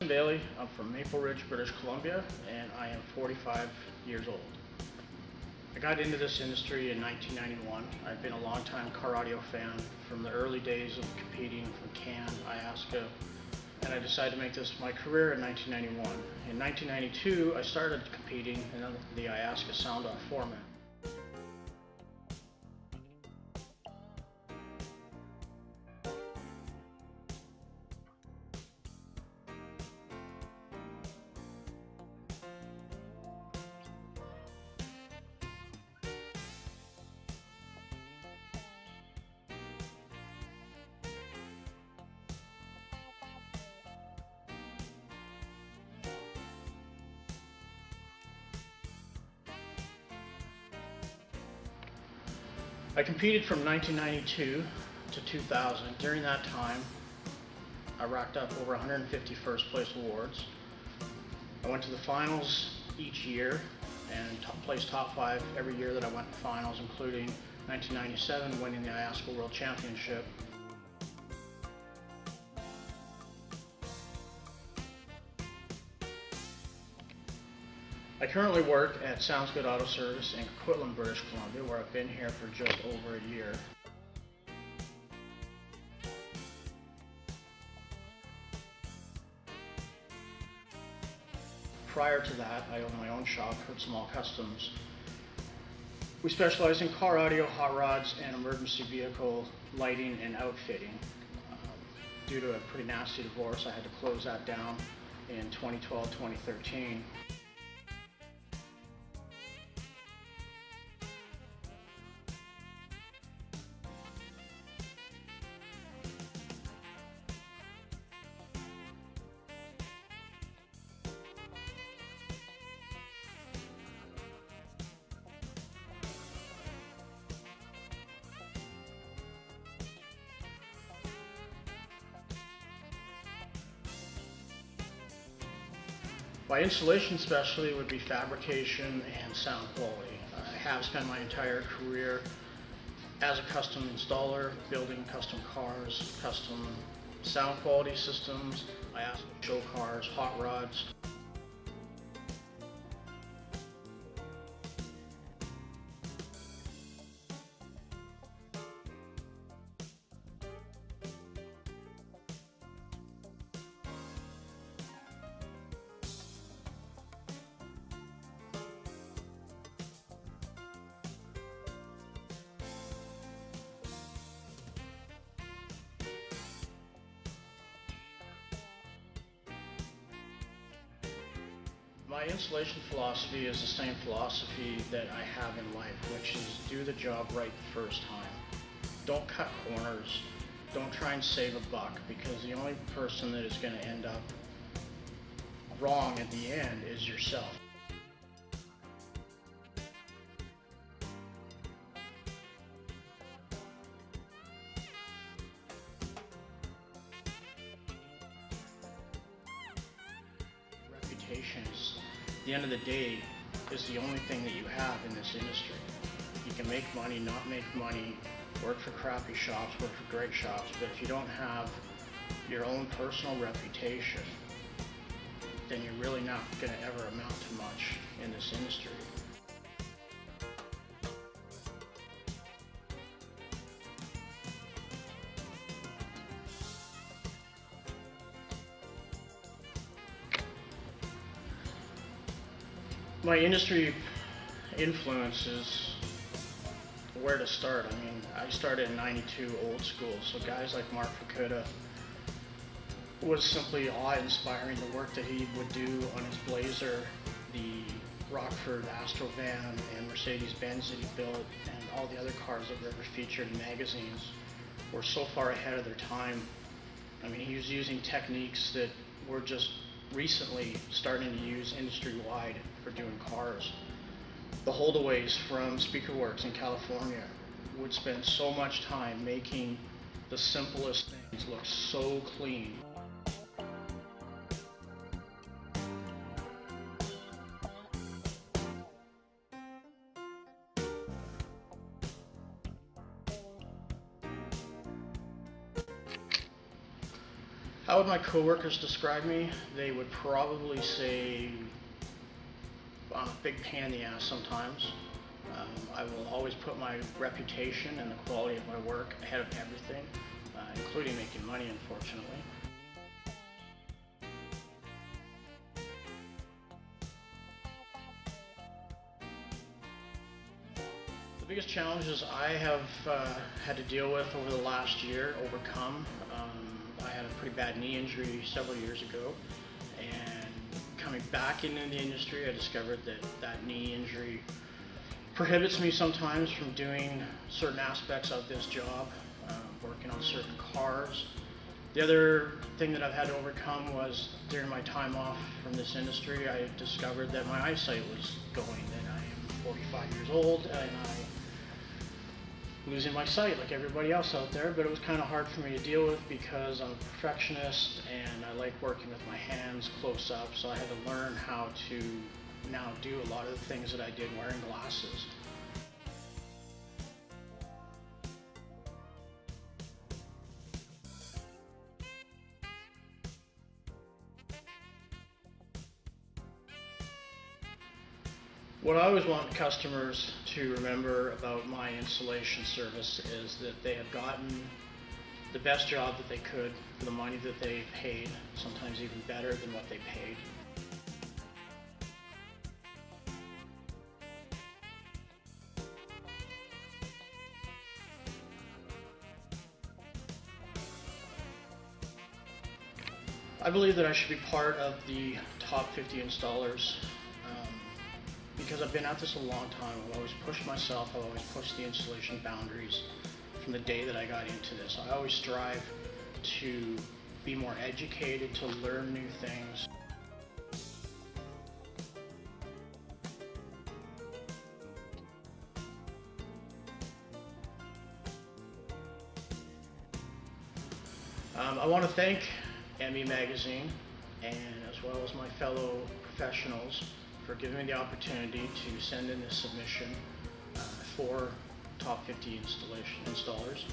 Tim Baillie. I'm from Maple Ridge, British Columbia, and I am 45 years old. I got into this industry in 1991. I've been a long-time car audio fan from the early days of competing from Cannes, Iasca, and I decided to make this my career in 1991. In 1992, I started competing in the Iasca sound-off format. I competed from 1992 to 2000. During that time, I racked up over 150 first place awards. I went to the finals each year and placed top 5 every year that I went to finals, including 1997 winning the Iasca World Championship. I currently work at Sounds Good Auto Service in Coquitlam, British Columbia, where I've been here for just over a year. Prior to that, I owned my own shop, Hurt Small Customs. We specialize in car audio, hot rods, and emergency vehicle lighting and outfitting. Due to a pretty nasty divorce, I had to close that down in 2012-2013. My installation specialty would be fabrication and sound quality. I have spent my entire career as a custom installer, building custom cars, custom sound quality systems, Iasca show cars, hot rods. My installation philosophy is the same philosophy that I have in life, which is do the job right the first time. Don't cut corners. Don't try and save a buck, because the only person that is going to end up wrong at the end is yourself. Is, at the end of the day, is the only thing that you have in this industry. You can make money, not make money, work for crappy shops, work for great shops, but if you don't have your own personal reputation, then you're really not going to ever amount to much in this industry. My industry influences where to start. I mean, I started in '92 old school, so guys like Mark Fukuda was simply awe-inspiring. The work that he would do on his Blazer, the Rockford Astrovan, and Mercedes-Benz that he built, and all the other cars that were ever featured in magazines were so far ahead of their time. I mean, he was using techniques that were just recently starting to use industry-wide for doing cars. The Holdaways from Speakerworks in California would spend so much time making the simplest things look so clean. How would my coworkers describe me? They would probably say I'm a big pain in the ass sometimes. I will always put my reputation and the quality of my work ahead of everything, including making money, unfortunately. The biggest challenges I have had to deal with over the last year, overcome. I had a pretty bad knee injury several years ago, and coming back into the industry, I discovered that that knee injury prohibits me sometimes from doing certain aspects of this job, working on certain cars. The other thing that I've had to overcome was during my time off from this industry, I discovered that my eyesight was going, and I am 45 years old, and I'm losing my sight like everybody else out there, but it was kind of hard for me to deal with because I'm a perfectionist and I like working with my hands close up, so I had to learn how to now do a lot of the things that I did wearing glasses. What I always want customers to remember about my installation service is that they have gotten the best job that they could for the money that they paid, sometimes even better than what they paid. I believe that I should be part of the top 50 installers because I've been at this a long time. I've always pushed myself, I've always pushed the installation boundaries from the day that I got into this. I always strive to be more educated, to learn new things. I want to thank ME Magazine, and as well as my fellow professionals, for giving me the opportunity to send in this submission for top 50 installers.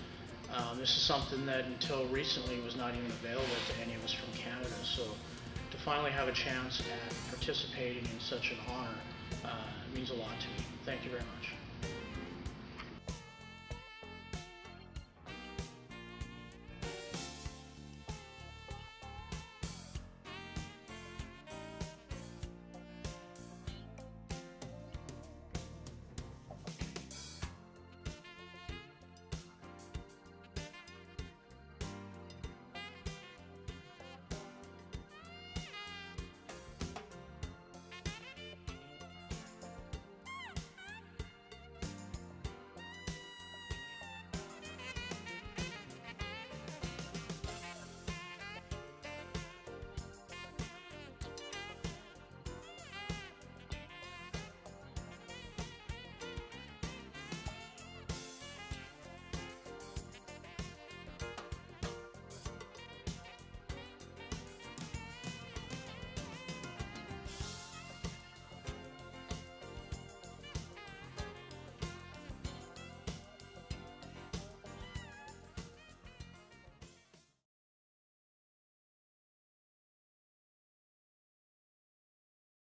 This is something that until recently was not even available to any of us from Canada, so to finally have a chance at participating in such an honor means a lot to me. Thank you very much.